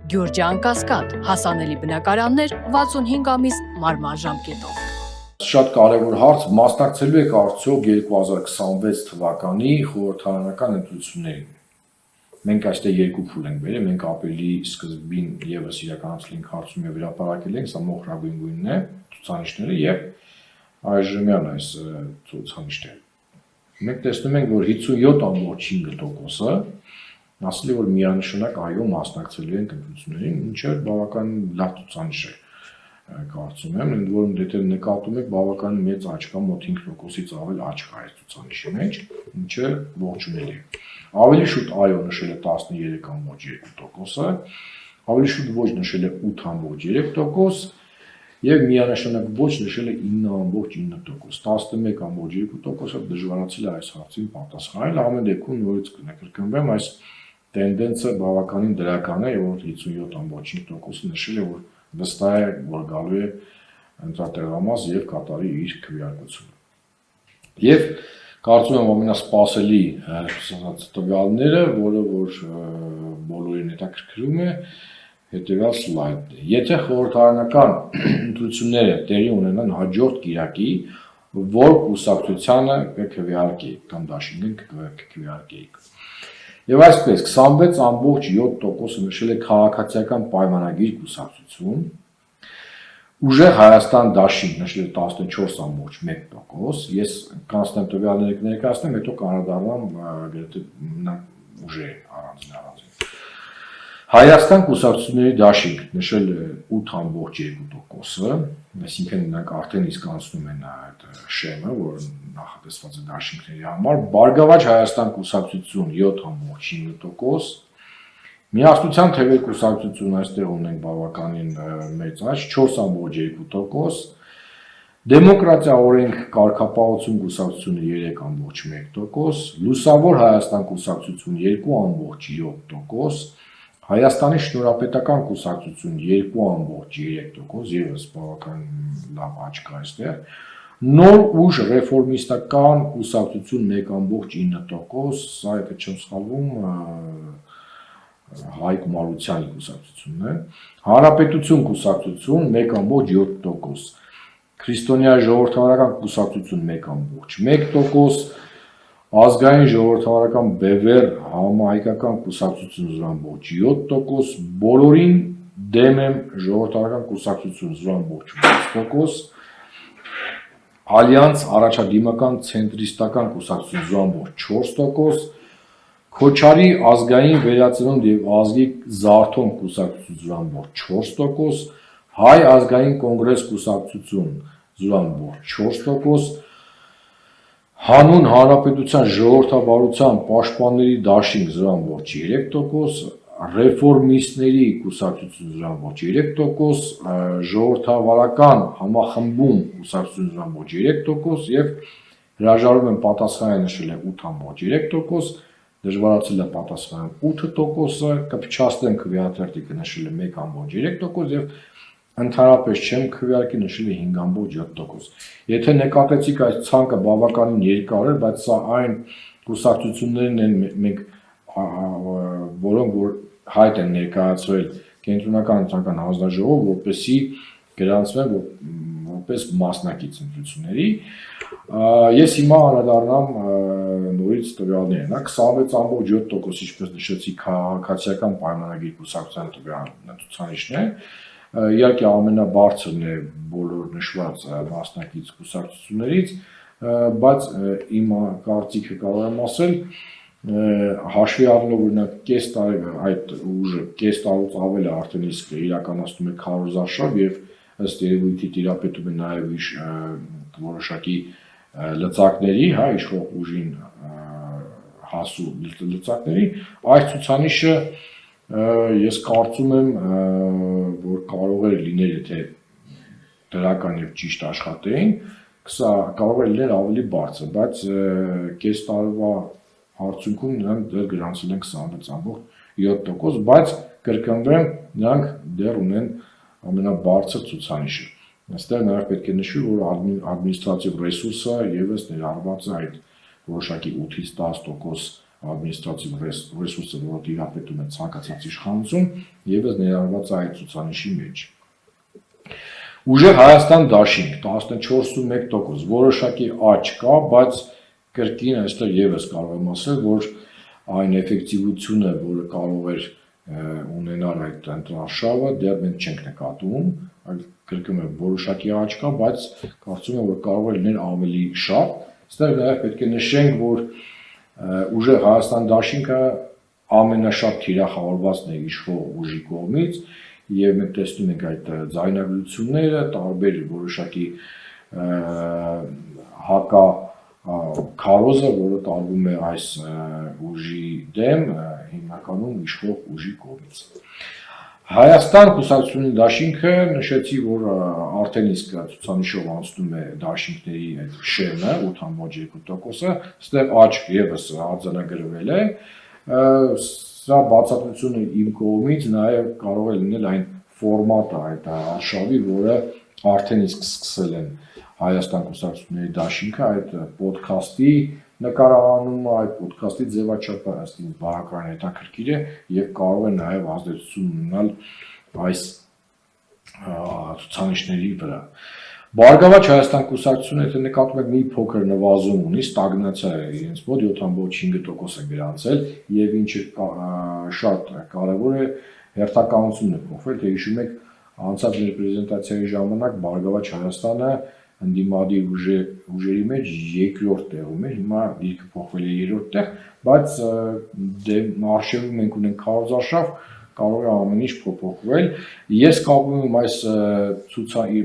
Գյուրջան Կասկադ, հասանելի բնակարաններ 65 ամիս մարման ժամկետով։ Շատ կարևոր հարց, մասնակցելու եք արդյոք 2026 թվականի խորհրդարանական ընտրություններին։ Մենք այստեղ երկու փուլ ենք բերել, մենք ապրիլի սկզբին եւս իրականացրել ենք հարցում եւ հրապարակել ենք, սա մոխրագույն գույնն է, ցուցանիշները եւ այժմյան այս ցուցանիշները։ Մենք տեսնում ենք, որ 57.5%-ը ասել է, որ միանշանակ այո մասնակցելու են ընտրություններին, ինչը բավական լավ ցուցանիշ է։ Կարծում եմ, ընդ որում դե նկատում եք բավական մեծ աճ կա, մոտ 5%-ից ավել աճ կա այս ցուցանիշի մեջ, ինչը ողջունելի է։ Ավելի շուտ այո նշել է 13.2%-ը, ավելի շուտ ոչ նշել է 8.3% եւ միանշանակ ոչ նշել է 9.9%, 11.2%-ը դժվարացել է այս հարցին պատասխանել, ամեն դեպքում նորից կներկայացնեմ այս տենդենսը բավականին դրական է, որ 57.5%-ը նշել է, որ վստահ է, որ գալու է ընտրատեղամաս եւ կատարի իր քվեարկությունը։ Եվ կարծում եմ ամենասպասելի տվյալները, որը որ բոլորին հետաքրքրում է, հետեւյալ սլայդն է։ Եթե խորհրդարանական ընտրությունները տեղի ունենան հաջորդ կիրակի, որ կուսակցությանը կքվեարկի կամ դաշինքն կքվեարկի։ Եվ այսպես 26.7%-ը նշել է քաղաքացիական պայմանագիր կուսակցություն, ուժեղ Հայաստան դաշինք նշել է 14.1%, ես կանցնեմ տվյալները կներկայացնեմ, հետո կանրադառնամ գրեթե ուժեր առանձին։ Հայաստան կուսակցությունների դաշինք նշել է 8.2%-ը, այսինքն նրանք արդեն իսկանցնում են այդ շեմը, որ նախատեսված է դաշինքների համար, Բարգավաճ Հայաստան կուսակցություն 7.9%, Միասնության թևեր կուսակցություն այստեղ ունենք բավականին մեծ աճ 4.2%, Դեմոկրատիա օրենք կարգապահություն կուսակցությունը 3.1%, Լուսավոր Հայաստան կուսակցություն 2.7%, Հայաստանի շնորհապետական կուսակցություն 2.3%, ևս բավական լավ աճ կա այստեղ, Նոր ուժ ռեֆորմիստական կուսակցություն 1.9%, սա եթե չեմ սխալվում Հայկ Մարությանի կուսակցությունն է, Հանրապետություն կուսակցություն 1.7%, Քրիստոնյա ժողովրդավարական կուսակցություն 1.1%, Ազգային ժողովրդավարական Բևեր համահայկական կուսակցություն 0.7%, Բոլորին դեմ եմ ժողովրդավարական կուսակցություն 0.6%, Ալյանս առաջադիմական ցենտրիստական կուսակցություն 0.4%, Քոչարի ազգային վերածնունդ եւ ազգի զարթոն կուսակցություն 0.4%, Հայ ազգային կոնգրես կուսակցություն 0.4%, Հանուն Հանրապետության ժողովրդավարության պաշտպանների դաշինք 0.3%, Ռեֆորմիստների կուսակցություն 0.3%, Ժողովրդավարական համախմբում կուսակցություն 0.3% եւ հրաժարվում են պատասխանը նշել է 8.3%, դժվարացել է պատասխանը 8%-ը, կփչացնեմ քվեաթերթիկը նշել է 1.3% եւ ընդհանրապես չեմ քվեարկի նշել է 5.7%։ Եթե նկատեցիք այս ցանկը բավականին երկար է, բայց սա այն կուսակցություններն են մենք որոնք որ հայտ են ներկայացրել կենտրոնական ընտրական հանձնաժողով, որպեսզի գրանցվեն որպես մասնակից ընտրությունների։ Ես հիմա անդրադառնամ նորից տվյալներին, 26.7%, ինչպես նշեցի, քաղաքացիական պայմանագիր կուսակցության ցուցանիշն է։ Իհարկե ամենաբարձրն է բոլոր նշված մասնակից կուսակցություններից, բայց իմ կարծիքը կարող եմ ասել, հաշվի առնելով օրինակ կես տարի այդ ուժը կես տարուց ավել է արդեն իսկ իրականացնում է քարոզարշավ եւ ըստ երևույթի տիրապետում է նաեւ որոշակի լծակների, հա, իշխող ուժին հասու լծակների, այս ցուցանիշը ես կարծում եմ, որ կարող է լինել, եթե դրական եւ ճիշտ աշխատեին, կարող է լինել ավելի բարձր, բայց կես տարվա արդյունքում նրանք դեռ գրանցել են 26.7%, բայց կրկնվեմ, նրանք դեռ ունեն ամենաբարձր ցուցանիշը։ Այստեղ նաև պետք է նշել, որ ադմինիստրատիվ ռեսուրսը եւս ներառված է այդ որոշակի 8-ից 10% ադմինիստրատիվ ռեսուրսը, որը տիրապետում է ցանկացած իշխանություն, եւս ներառված է այդ ցուցանիշի մեջ։ Ուժեղ Հայաստան դաշինք 14.1%, որոշակի աճ կա, բայց կրկին այստեղ եւս կարող եմ ասել, որ այն էֆեկտիվությունը, որը կարող էր ունենալ այդ ընտրարշավը, դեռ մենք չենք նկատում, այլ կրկնում եմ, որոշակի աճ կա, բայց կարծում եմ, որ կարող է լինել ավելի շատ։ Այստեղ նաեւ պետք է նշենք, որ ուժեղ Հայաստան դաշինքը ամենաշատ թիրախավորվածն է իշխող ուժի կողմից, եւ մենք տեսնում ենք այդ ձայնագրությունները, տարբեր որոշակի հակա քարոզը, որը տարվում է այս ուժի դեմ, հիմնականում իշխող ուժի կողմից։ Հայաստան կուսակցությունների դաշինքը նշեցի, որ արդեն իսկ ցուցանիշով անցնում է դաշինքների այդ շերնը 8.2%-ը, այստեղ աճ եւս արձանագրվել է։ Սա բացատրությունը իմ կողմից նաև կարող է լինել այն ֆորմատը այդ արշավի, որը արդեն իսկ սկսել են Հայաստան կուսակցությունների դաշինքը այդ ոդքասթի նկարահանումը, այդ ոդքասթի ձևաչափը ըստ ինձ բավական հետաքրքիր է եւ կարող է նաև ազդեցություն ունենալ այս ցուցանիշների վրա։ Բարգավաճ Հայաստան կուսակցությունը, եթե նկատում եք, մի փոքր նվազում ունի, ստագնացիա է իրենց մոտ 7.5% է գրանցել եւ ինչը շատ կարեւոր է, հերթականությունն է փոխվել, թե հիշում եք, անցած ռեպրեզենտացիայի ժամանակ Բարգավաճ Հայաստանը ընդդիմադիր ուժերի մեջ երկրորդ տեղում է, հիմա դիրքը փոխվել է երրորդ տեղ, բայց արշավում մենք ունենք քարոզարշավ, կարող է ամեն ինչ փոփոխվել։ Ես կապում եմ այս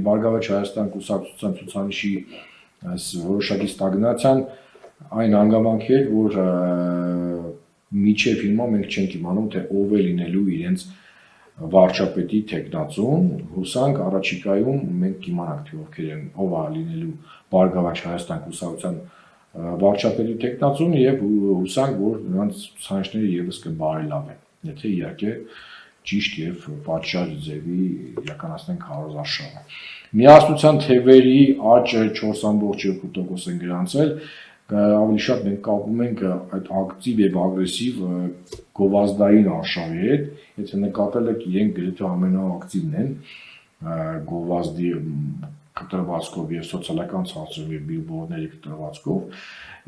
Բարգավաճ Հայաստան կուսակցության ցուցանիշի այս որոշակի ստագնացիան այն հանգամանքի հետ, որ միջև հիմա մենք չենք իմանում, թե ով է լինելու իրենց վարչապետի թեկնածուն, հուսանք առաջիկայում մենք կիմանանք, թե ովքեր են, ով է լինելու Բարգավաճ Հայաստան կուսակցության վարչապետի թեկնածուն եւ հուսանք, որ նրանց ցուցանիշները եւս կբարելավեն, եթե իհարկե ճիշտ եւ պատշաճ ձևի իրականացնեն քարոզարշավը։ Միասնության թևերի աճը 4.2% են գրանցել, ավելի շատ մենք կապում ենք այդ ակտիվ եւ ագրեսիվ գովազդային արշավի հետ, եթե նկատել եք, իրենք գրեթե ամենաակտիվն են գովազդի կտրվածքով եւ սոցիալական ցանցերով եւ բիլբորդների կտրվածքով,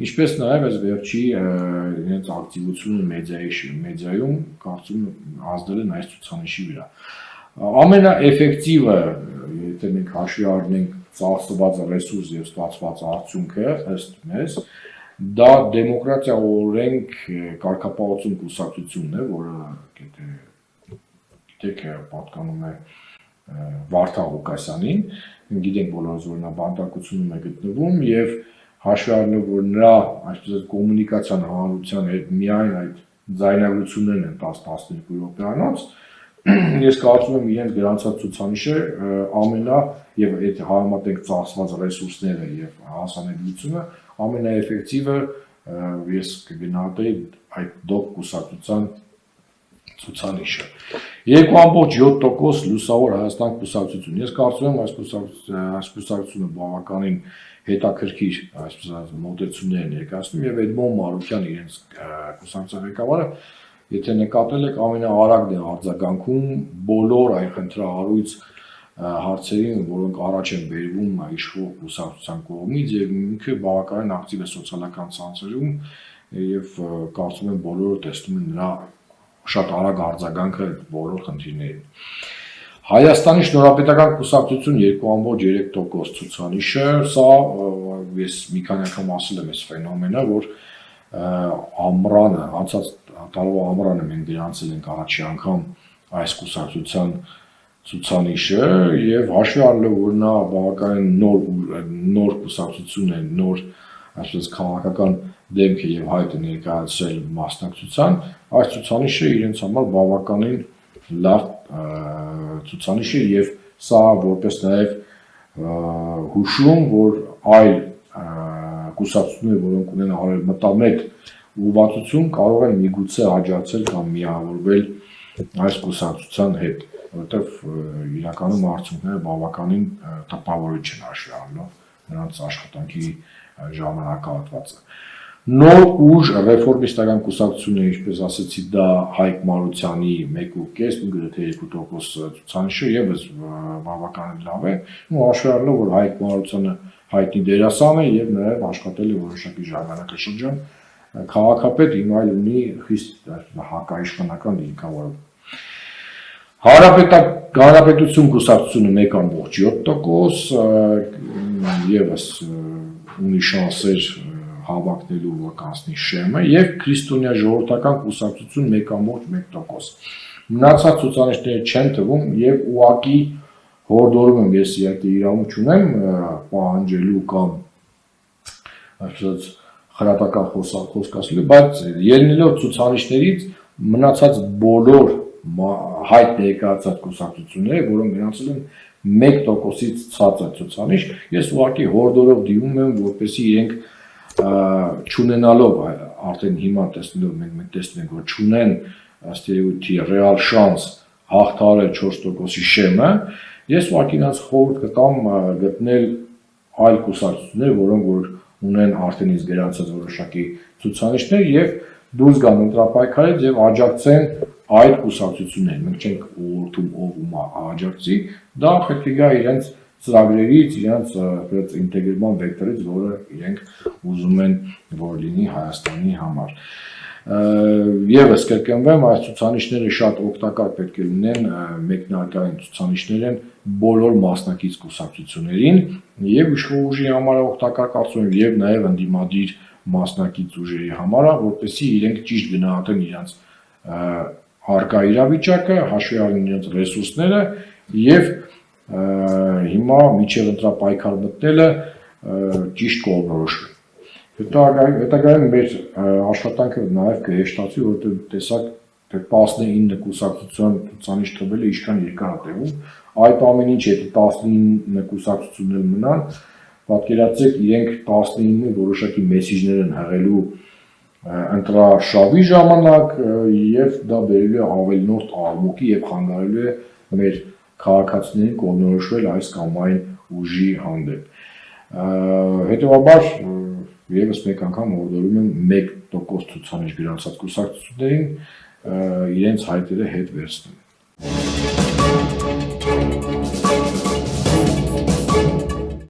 ինչպես նաեւ այս վերջի իրենց ակտիվությունը մեդիայում կարծում ազդել են այս ցուցանիշի վրա։ Ամենաէֆեկտիվը, եթե մենք հաշվի առնենք ծախսված ռեսուրս եւ ստացված արդյունքը, ըստ մեզ, դա դեմոկրատիա օրենք կարգապահություն կուսակցությունն է, որը գիտեք պատկանում է Վարդան Ղուկասյանին, գիտենք բոլորս, որ նա բանտարկությունում է գտնվում եւ հաշվի առնելով, որ նրա այսպես կոմունիկացիան հանրության հետ միայն այդ ձայնագրություններն են 10-12 րոպեանոց, ես կարծում եմ իրենց գրանցած ցուցանիշը ամենա եւ այդ համատեղ ծախսված ռեսուրսները եւ հասանելիությունը ամենաէֆեկտիվը ես կգնահատեի այդ դոկ կուսակցության ցուցանիշը 2.7% լուսավոր Հայաստան կուսակցություն։ Ես կարծում եմ այս կուսակցությունը բավականին հետաքրքիր այսպես մոտեցումներ ներկայացնում եւ Էդմոն Մարուկյան իրենց կուսակցության ղեկավարը, եթե նկատել եք, ամենաարագն է արձագանքում բոլոր այն խնդրահարույց հարցերին, որոնք առաջ են բերվում իշխող կուսակցության կողմից եւ ինքը բավականին ակտիվ է սոցիալական ցանցերում եւ կարծում եմ բոլորը տեսնում են նրա շատ արագ արձագանքը բոլոր խնդիրներին։ Հայաստանի շնորհապետական կուսակցություն 2.3% ցուցանիշը, սա ես մի քանի անգամ ասել եմ այս ֆենոմենը, որ ամռանը, անցած տարվա ամռանը մենք գրանցել ենք առաջի անգամ այս կուսակցության ցուցանիշը եւ հաշվի առնելով, որ նա բավականին նոր կուսակցություն է, նոր այսպես քաղաքական դեմք է եւ հայտ է ներկայացրել մասնակցության, այս ցուցանիշը իրենց համար բավականին լավ ցուցանիշ է եւ սա որպես նաեւ հուշում, որ այլ կուսակցություններ, որոնք ունեն արևմտամետ ուղղվածություն, կարող են միգուցե աջակցել կամ միավորվել այս կուսակցության հետ, որովհետեւ իրականում արդյունքները բավականին տպավորիչ են հաշվի առնելով նրանց աշխատանքի ժամանակահատվածը։ Նոր ուժ ռեֆորմիստական կուսակցությունը, ինչպես ասացի, դա Հայկ Մարությանի 1.5, գրեթե 2% ցուցանիշը եւս բավականին լավ է։ Ու հաշվի առնելով, որ Հայկ Մարությանը հայտնի դերասան է եւ նաեւ աշխատել է որոշակի ժամանակաշրջան քաղաքապետ, հիմա էլ ունի խիստ հակաիշխանական դիրքավորում։ Հանրապետություն կուսակցությունը 1.7%, եւս ունի շանսեր հավակնելու որ կանցնի շեմը եւ քրիստոնյա ժողովրդական կուսակցություն 1.1%։ Մնացած ցուցանիշները չեն թվում եւ ուղակի հորդորում եմ ես իհարկե իրավունք չունեմ պահանջելու կամ այսպես խրատական խոսքասելու, բայց ելնելով ցուցանիշներից մնացած բոլոր հայտ ներկայացած կուսակցությունները, որոնք գնացել են 1%-ից ցածր ցուցանիշ, ես ուղղակի հորդորով դիմում եմ, որպեսզի իրենք չունենալով արդեն հիմա տեսնելով մենք տեսնում ենք, որ չունեն ըստ երևույթի ռեալ շանս հաղթարել 4%-ի շեմը, ես ուղղակի նրանց խորհուրդ կտամ գտնել այլ կուսակցություններ, որոնք որ ունեն արդեն իսկ գրանցած որոշակի ցուցանիշներ եւ դուրս գան ընտրապայքարից եւ աջակցեն այլ կուսակցություններ։ Մենք չենք ուղղորդում ով ում աջակցի, դա պետք է գա իրենց ծրագրերից, իրենց ինտեգրման վեկտորից, որը իրենք ուզում են որ լինի Հայաստանի համար։ Եվս կրկնվեմ, այս ցուցանիշները շատ օգտակար պետք է լինեն մեկնարկային ցուցանիշներ են բոլոր մասնակից կուսակցություններին եւ իշխող ուժի համար օգտակար կարծում եմ եւ նաեւ ընդդիմադիր մասնակից ուժերի համար, որպեսզի իրենք ճիշտ գնահատեն իրենց արկա իրավիճակը, հաշվի առնեն իրենց ռեսուրսները եւ հիմա միջև ընտրապայքար մտնելը ճիշտ կողմնորոշվի։ Հետագայում մեր աշխատանքը նաև կհեշտացվի, որովհետև տեսակ 19 կուսակցության ցուցանիշ թվերը ինչքան երկար է տևում, այդ ամեն ինչ եթե 19 կուսակցություններ մնան, պատկերացրեք իրենք 19 որոշակի մեսիջներ են հղելու ընտրաշավի ժամանակ եւ դա բերելու է ավելնորդ աղմուկի եւ խանգարելու է մեր քաղաքացիներին կողմնորոշվել այս կամ այն ուժի հանդեպ։ Հետևաբար եւս մեկ անգամ հորդորում եմ 1% ցուցանիշ գրանցած կուսակցություններին իրենց հայտերը հետ վերցնել։